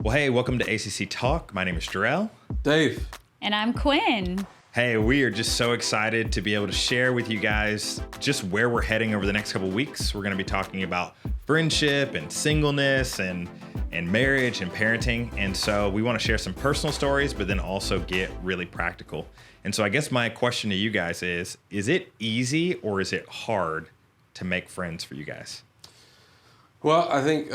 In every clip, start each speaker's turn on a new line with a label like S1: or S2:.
S1: Well, hey, welcome to ACC TALK. My name is Jarrell.
S2: Dave.
S3: And I'm Quinn.
S1: Hey, we are just so excited to be able to share with you guys just where we're heading over the next couple of weeks. We're going to be talking about friendship and singleness and marriage and parenting. And so we want to share some personal stories, but then also get really practical. And so I guess my question to you guys is it easy or is it hard to make friends for you guys?
S2: Well, I think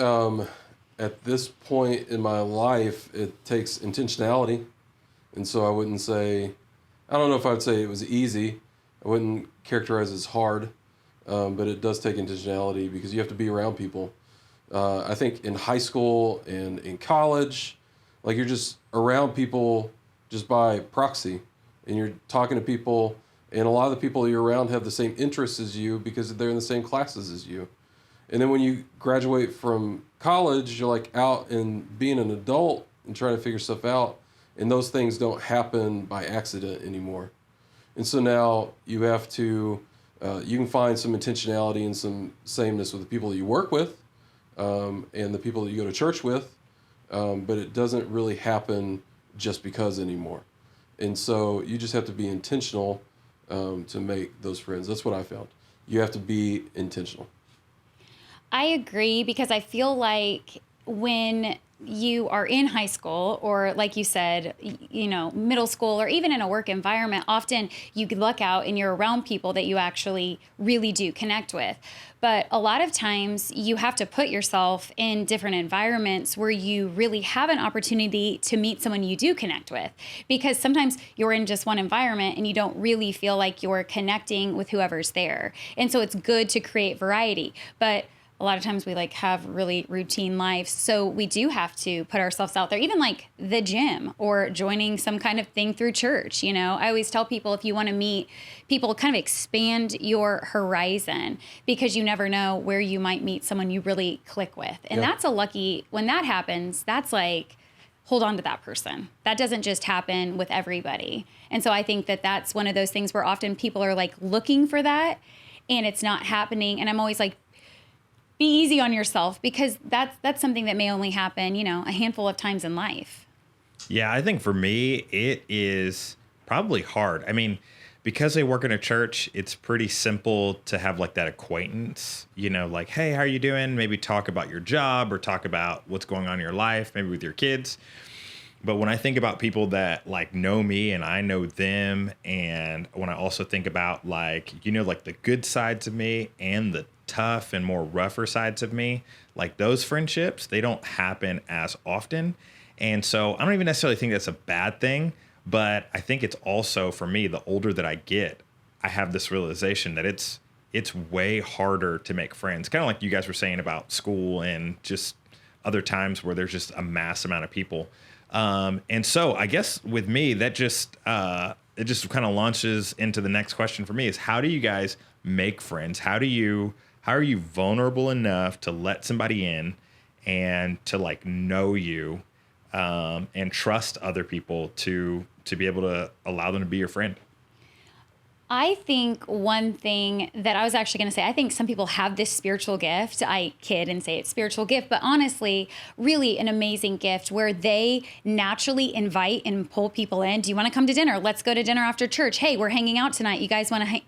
S2: at this point in my life, it takes intentionality. And so I wouldn't say, I don't know if I would say it was easy. I wouldn't characterize it as hard, but it does take intentionality because you have to be around people. I think in high school and in college, like you're just around people just by proxy, and you're talking to people, and a lot of the people you're around have the same interests as you because they're in the same classes as you. And then when you graduate from college, you're like out and being an adult and trying to figure stuff out. And those things don't happen by accident anymore. And so now you have to, you can find some intentionality and some sameness with the people that you work with and the people that you go to church with. But it doesn't really happen just because anymore. And so you just have to be intentional to make those friends. That's what I found. You have to be intentional.
S3: I agree because I feel like when you are in high school or like you said, middle school or even in a work environment, often you look out and you're around people that you actually really do connect with. But a lot of times you have to put yourself in different environments where you really have an opportunity to meet someone you do connect with, because sometimes you're in just one environment and you don't really feel like you're connecting with whoever's there. And so it's good to create variety. But a lot of times we have really routine lives. So we do have to put ourselves out there, even like the gym or joining some kind of thing through church. I always tell people, if you want to meet people, kind of expand your horizon, because you never know where you might meet someone you really click with. And that's a lucky, when that happens, that's like, hold on to that person. That doesn't just happen with everybody. And so I think that that's one of those things where often people are like looking for that and it's not happening. And I'm always like, be easy on yourself, because that's something that may only happen, a handful of times in life.
S1: Yeah, I think for me, it is probably hard. I mean, because I work in a church, it's pretty simple to have like that acquaintance, like, hey, how are you doing? Maybe talk about your job or talk about what's going on in your life, maybe with your kids. But when I think about people that like know me and I know them, and when I also think about like the good sides of me and the tough and more rougher sides of me, like those friendships, they don't happen as often. And so I don't even necessarily think that's a bad thing, but I think it's also, for me, the older that I get, I have this realization that it's way harder to make friends. Kind of like you guys were saying about school and just other times where there's just a mass amount of people. And so I guess with me, that just it just kind of launches into the next question for me is, how do you guys make friends? How are you vulnerable enough to let somebody in and to like know you and trust other people to be able to allow them to be your friend?
S3: I think one thing that I was actually going to say, I think some people have this spiritual gift. I kid and say it's spiritual gift, but honestly, really an amazing gift where they naturally invite and pull people in. Do you want to come to dinner? Let's go to dinner after church. Hey, we're hanging out tonight. You guys want to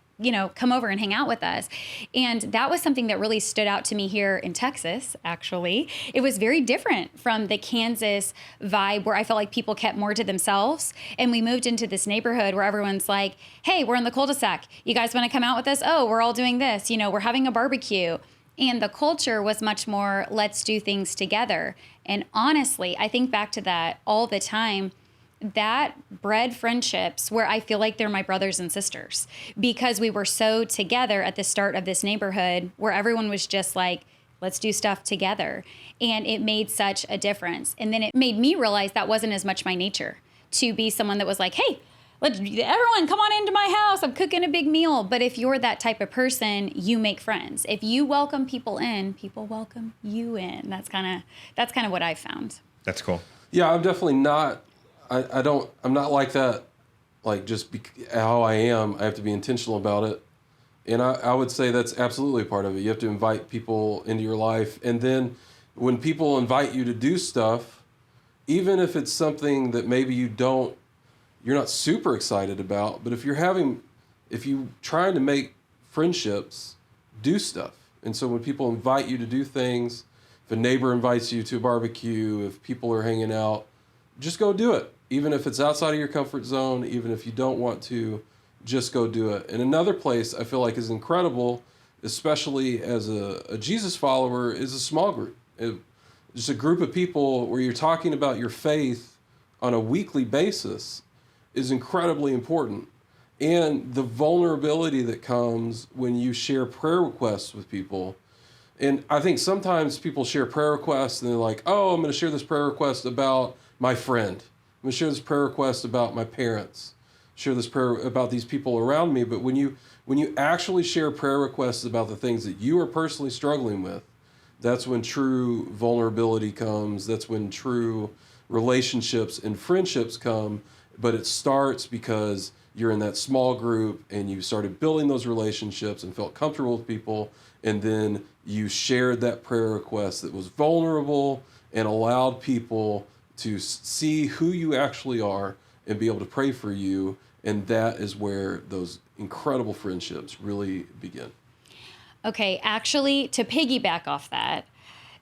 S3: come over and hang out with us. And that was something that really stood out to me here in Texas, actually. It was very different from the Kansas vibe where I felt like people kept more to themselves. And we moved into this neighborhood where everyone's like, hey, we're in the cul-de-sac. You guys want to come out with us? Oh, we're all doing this. We're having a barbecue. And the culture was much more, let's do things together. And honestly, I think back to that all the time. That bred friendships where I feel like they're my brothers and sisters, because we were so together at the start of this neighborhood where everyone was just like, let's do stuff together. And it made such a difference. And then it made me realize that wasn't as much my nature to be someone that was like, hey, everyone come on into my house. I'm cooking a big meal. But if you're that type of person, you make friends. If you welcome people in, people welcome you in. That's kind of what I found.
S1: That's cool.
S2: Yeah, I'm definitely not. I'm not like that, like just how I am. I have to be intentional about it. And I would say that's absolutely a part of it. You have to invite people into your life. And then when people invite you to do stuff, even if it's something that maybe you're not super excited about, but if you trying to make friendships, do stuff. And so when people invite you to do things, if a neighbor invites you to a barbecue, if people are hanging out, just go do it. Even if it's outside of your comfort zone, even if you don't want to, just go do it. And another place I feel like is incredible, especially as a Jesus follower, is a small group. Just a group of people where you're talking about your faith on a weekly basis is incredibly important. And the vulnerability that comes when you share prayer requests with people. And I think sometimes people share prayer requests and they're like, oh, I'm going to share this prayer request about my friend. I'm going to share this prayer request about my parents. Share this prayer about these people around me. But when you actually share prayer requests about the things that you are personally struggling with, that's when true vulnerability comes. That's when true relationships and friendships come. But it starts because you're in that small group and you started building those relationships and felt comfortable with people. And then you shared that prayer request that was vulnerable and allowed people to see who you actually are and be able to pray for you. And that is where those incredible friendships really begin.
S3: Okay, actually, to piggyback off that,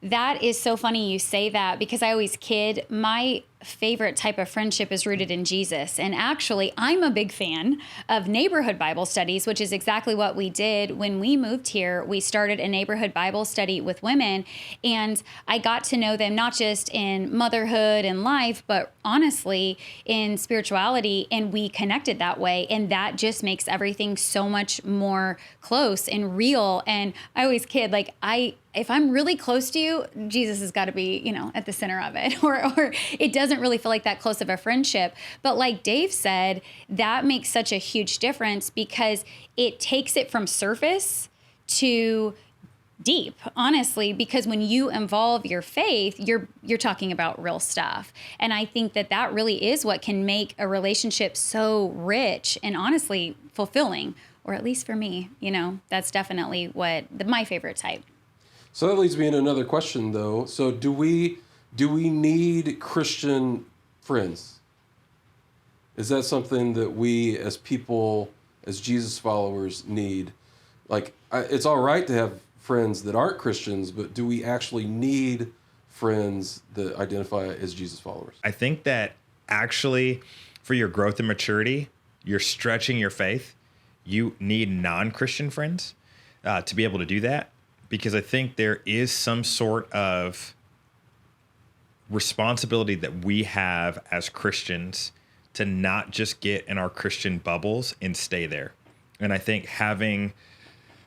S3: that is so funny you say that, because I always kid, my favorite type of friendship is rooted in Jesus. And actually, I'm a big fan of neighborhood Bible studies, which is exactly what we did when we moved here. We started a neighborhood Bible study with women, and I got to know them not just in motherhood and life, but honestly in spirituality, and we connected that way. And that just makes everything so much more close and real. And I always kid, like, if I'm really close to you, Jesus has got to be, at the center of it, or it doesn't really feel like that close of a friendship. But like Dave said, that makes such a huge difference because it takes it from surface to deep, honestly, because when you involve your faith, you're talking about real stuff. And I think that really is what can make a relationship so rich and honestly fulfilling, or at least for me, that's definitely my favorite type.
S2: So that leads me into another question, though. So do we need Christian friends? Is that something that we as people, as Jesus followers, need? Like, it's all right to have friends that aren't Christians, but do we actually need friends that identify as Jesus followers?
S1: I think that actually for your growth and maturity, you're stretching your faith. You need non-Christian friends to be able to do that. Because I think there is some sort of responsibility that we have as Christians to not just get in our Christian bubbles and stay there. And I think having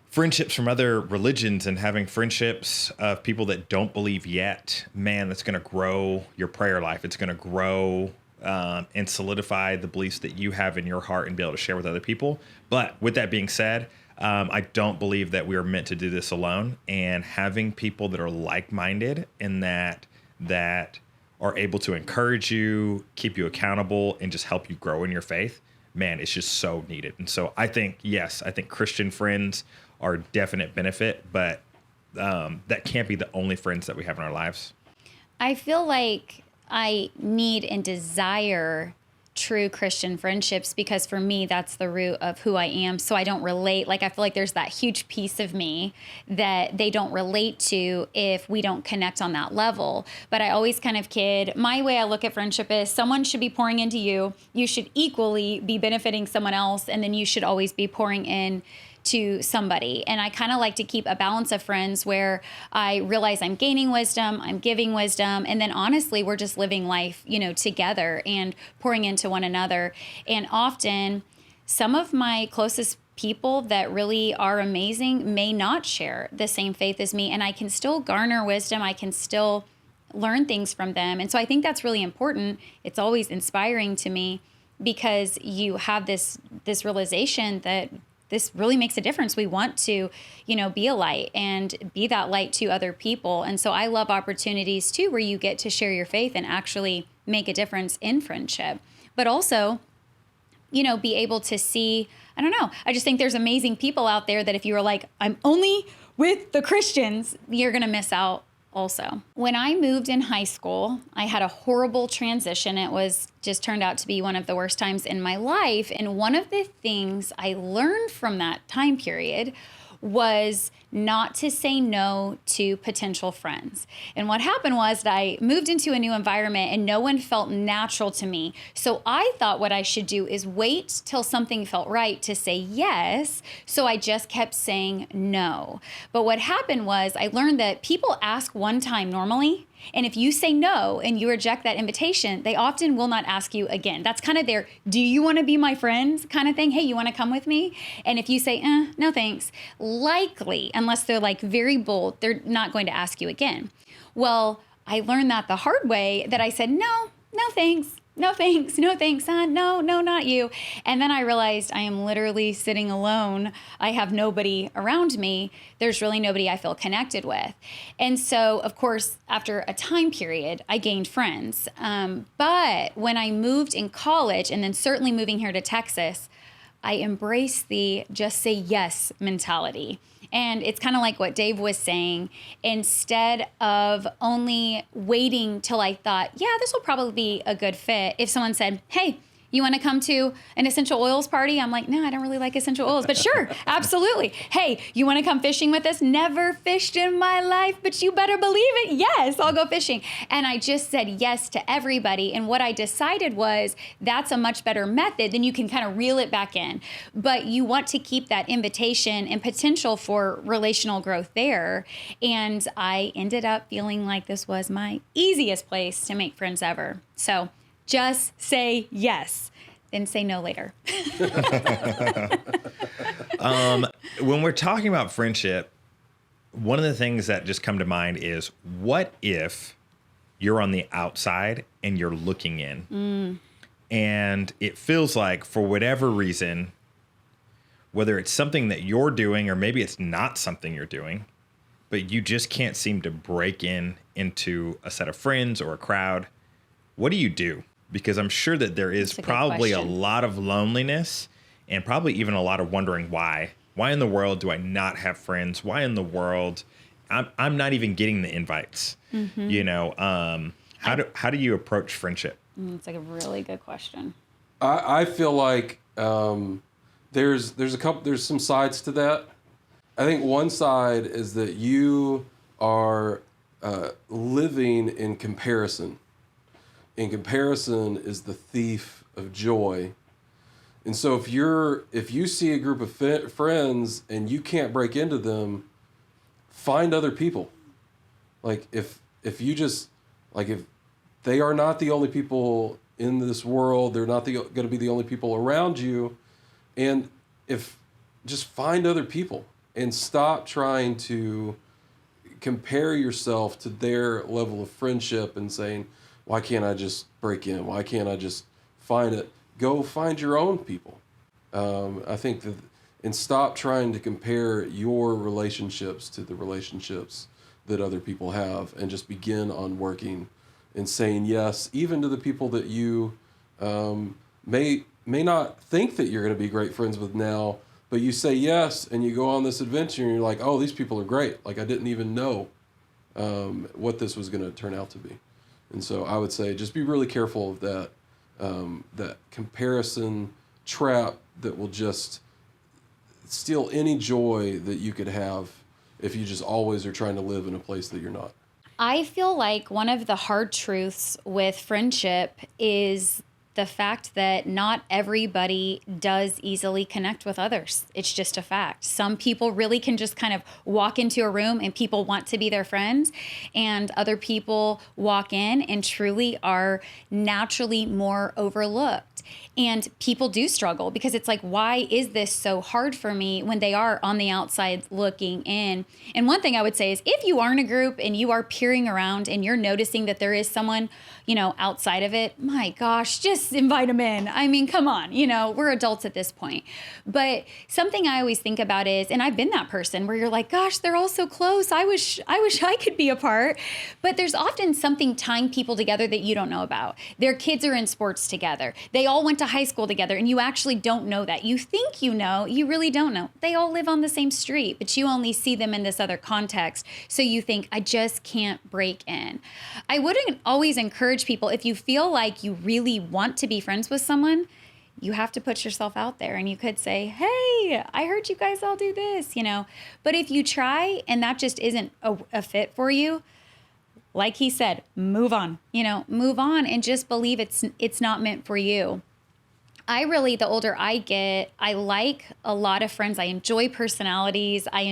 S1: friendships from other religions and having friendships of people that don't believe yet, man, that's going to grow your prayer life. It's going to grow and solidify the beliefs that you have in your heart and be able to share with other people. But with that being said, I don't believe that we are meant to do this alone, and having people that are like-minded and that are able to encourage you, keep you accountable, and just help you grow in your faith, man, it's just so needed. And so I think Christian friends are a definite benefit, but that can't be the only friends that we have in our lives.
S3: I feel like I need and desire true Christian friendships because for me, that's the root of who I am. So I don't relate. Like, I feel like there's that huge piece of me that they don't relate to if we don't connect on that level. But I always kind of kid, my way I look at friendship is someone should be pouring into you. You should equally be benefiting someone else. And then you should always be pouring in to somebody. And I kind of like to keep a balance of friends where I realize I'm gaining wisdom, I'm giving wisdom, and then honestly, we're just living life, together and pouring into one another. And often some of my closest people that really are amazing may not share the same faith as me, and I can still garner wisdom. I can still learn things from them. And so I think that's really important. It's always inspiring to me because you have this realization that this really makes a difference. We want to, be a light and be that light to other people. And so I love opportunities too, where you get to share your faith and actually make a difference in friendship, but also, be able to see, I don't know. I just think there's amazing people out there that if you were like, I'm only with the Christians, you're going to miss out also. When I moved in high school, I had a horrible transition. It was just turned out to be one of the worst times in my life. And one of the things I learned from that time period was not to say no to potential friends. And what happened was that I moved into a new environment and no one felt natural to me. So I thought what I should do is wait till something felt right to say yes. So I just kept saying no. But what happened was I learned that people ask one time normally. And if you say no and you reject that invitation, they often will not ask you again. That's kind of their, do you want to be my friends kind of thing? Hey, you want to come with me? And if you say, no, thanks, likely, unless they're like very bold, they're not going to ask you again. Well, I learned that the hard way, that I said, no, thanks. No, thanks. No, thanks. No, not you. And then I realized I am literally sitting alone. I have nobody around me. There's really nobody I feel connected with. And so, of course, after a time period, I gained friends. But when I moved in college, and then certainly moving here to Texas, I embraced the just say yes mentality. And it's kind of like what Dave was saying. Instead of only waiting till I thought, yeah, this will probably be a good fit. If someone said, hey, you want to come to an essential oils party? I'm like, no, I don't really like essential oils, but sure, absolutely. Hey, you want to come fishing with us? Never fished in my life, but you better believe it. Yes, I'll go fishing. And I just said yes to everybody. And what I decided was that's a much better method. Then you can kind of reel it back in. But you want to keep that invitation and potential for relational growth there. And I ended up feeling like this was my easiest place to make friends ever. So just say yes, then say no later.
S1: When we're talking about friendship, one of the things that just come to mind is, what if you're on the outside and you're looking in? And it feels like, for whatever reason, whether it's something that you're doing or maybe it's not something you're doing, but you just can't seem to break into a set of friends or a crowd, what do you do? Because I'm sure that there is probably a lot of loneliness and probably even a lot of wondering why. Why in the world do I not have friends? Why in the world I'm not even getting the invites? You know, how do you approach friendship?
S3: It's like a really good question.
S2: I feel like there's some sides to that. I think one side is that you are living in comparison. And comparison is the thief of joy. And so if you see a group of friends and you can't break into them, find other people. Like if they are not the only people in this world, they're not going to be the only people around you. And just find other people and stop trying to compare yourself to their level of friendship and saying, why can't I just break in? Why can't I just find it? Go find your own people. I think that, and stop trying to compare your relationships to the relationships that other people have, and just begin on working and saying yes, even to the people that you may not think that you're going to be great friends with now, but you say yes and you go on this adventure and you're like, oh, these people are great. Like, I didn't even know what this was going to turn out to be. And so I would say just be really careful of that comparison trap that will just steal any joy that you could have if you just always are trying to live in a place that you're not.
S3: I feel like one of the hard truths with friendship is the fact that not everybody does easily connect with others. It's just a fact. Some people really can just kind of walk into a room and people want to be their friends, and other people walk in and truly are naturally more overlooked. And people do struggle because it's like, why is this so hard for me, when they are on the outside looking in? And one thing I would say is, if you are in a group and you are peering around and you're noticing that there is someone, outside of it, my gosh, just course, invite them in. I mean, come on, we're adults at this point. But something I always think about is, and I've been that person where you're like, gosh, they're all so close. I wish I could be a part. But there's often something tying people together that you don't know about. Their kids are in sports together. They all went to high school together, and you actually don't know that. You think you know, you really don't know. They all live on the same street, but you only see them in this other context. So you think, I just can't break in. I wouldn't always encourage people, if you feel like you really want to be friends with someone, you have to put yourself out there, and you could say, hey, I heard you guys all do this, But if you try and that just isn't a fit for you, like he said, move on, move on and just believe it's not meant for you. The older I get, I like a lot of friends. I enjoy personalities. I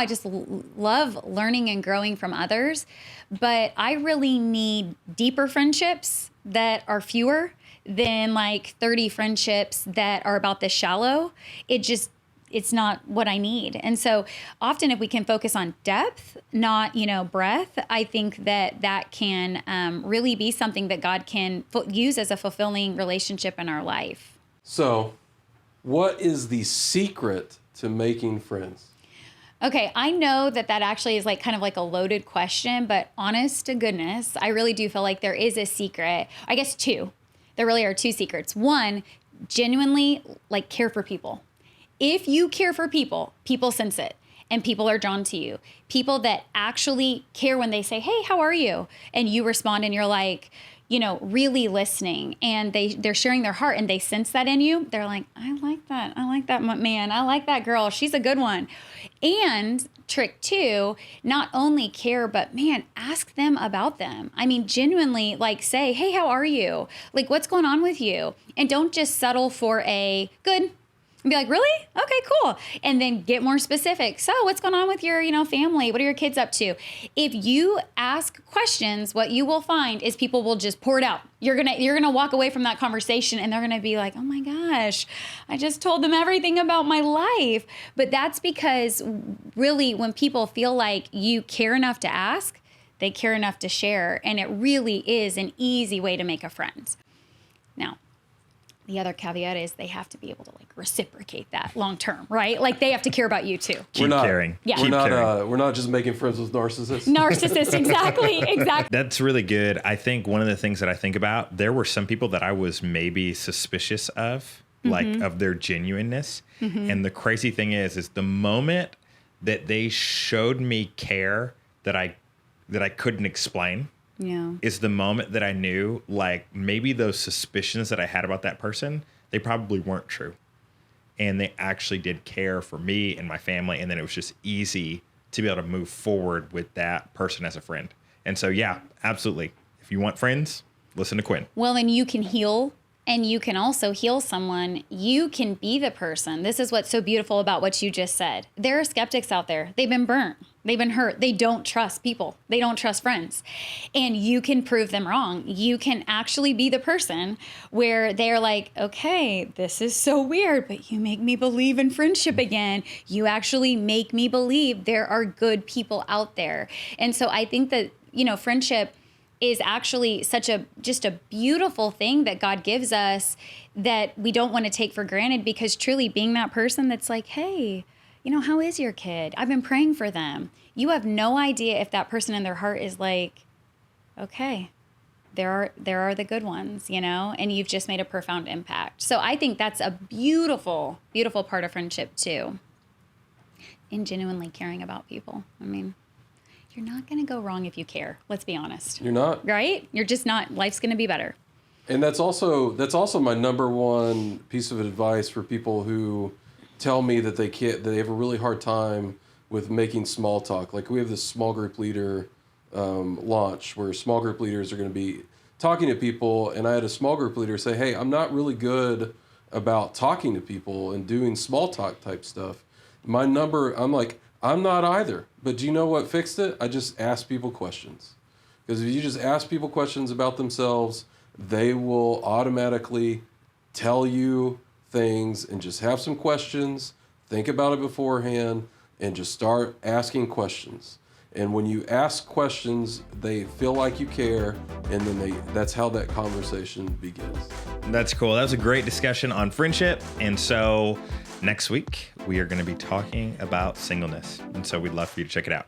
S3: just love learning and growing from others. But I really need deeper friendships that are fewer than like 30 friendships that are about this shallow. It's not what I need. And so often if we can focus on depth, not, breadth, I think that can really be something that God can use as a fulfilling relationship in our life.
S2: So what is the secret to making friends?
S3: Okay, I know that actually is like kind of like a loaded question, but honest to goodness, I really do feel like there is a secret. I guess two. There really are two secrets. One, genuinely like care for people. If you care for people, people sense it and people are drawn to you. People that actually care when they say, hey, how are you? And you respond and you're like, really listening, and they're sharing their heart and they sense that in you. They're like, I like that man. I like that girl. She's a good one. And trick two, not only care, but man, ask them about them. I mean, genuinely like say, hey, how are you? Like, what's going on with you? And don't just settle for a good. And be like, really? Okay, cool. And then get more specific. So what's going on with your, family? What are your kids up to? If you ask questions, what you will find is people will just pour it out. You're going to walk away from that conversation and they're going to be like, oh my gosh, I just told them everything about my life. But that's because really when people feel like you care enough to ask, they care enough to share. And it really is an easy way to make a friend. Now, the other caveat is they have to be able to like reciprocate that long term, right? Like they have to care about you too.
S1: Keep caring.
S3: Yeah.
S2: We're not just making friends with narcissists.
S3: Narcissists, exactly.
S1: That's really good. I think one of the things that I think about, there were some people that I was maybe suspicious of, like of their genuineness. And the crazy thing is the moment that they showed me care that I couldn't explain.
S3: Yeah.
S1: Is the moment that I knew, like, maybe those suspicions that I had about that person, they probably weren't true. And they actually did care for me and my family. And then it was just easy to be able to move forward with that person as a friend. And so, yeah, absolutely. If you want friends, listen to Quinn.
S3: Well, and you can heal. And you can also heal someone. You can be the person. This is what's so beautiful about what you just said. There are skeptics out there. They've been burnt. They've been hurt. They don't trust people. They don't trust friends. And you can prove them wrong. You can actually be the person where they're like, okay, this is so weird, but you make me believe in friendship again. You actually make me believe there are good people out there. And so I think that, friendship is actually just a beautiful thing that God gives us that we don't want to take for granted, because truly being that person that's like, hey, how is your kid? I've been praying for them. You have no idea if that person in their heart is like, okay, there are the good ones, and you've just made a profound impact. So I think that's a beautiful, beautiful part of friendship too. And genuinely caring about people. I mean, you're not going to go wrong if you care. Let's be honest.
S2: You're not.
S3: Right? You're just not. Life's going to be better.
S2: And that's also my number one piece of advice for people who tell me that they have a really hard time with making small talk. Like we have this small group leader launch where small group leaders are going to be talking to people. And I had a small group leader say, hey, I'm not really good about talking to people and doing small talk type stuff. I'm like, I'm not either. But do you know what fixed it? I just asked people questions. Because if you just ask people questions about themselves, they will automatically tell you things, and just have some questions, think about it beforehand, and just start asking questions. And when you ask questions, they feel like you care, and then that's how that conversation begins.
S1: That's cool. That was a great discussion on friendship. And so next week, we are going to be talking about singleness. And so we'd love for you to check it out.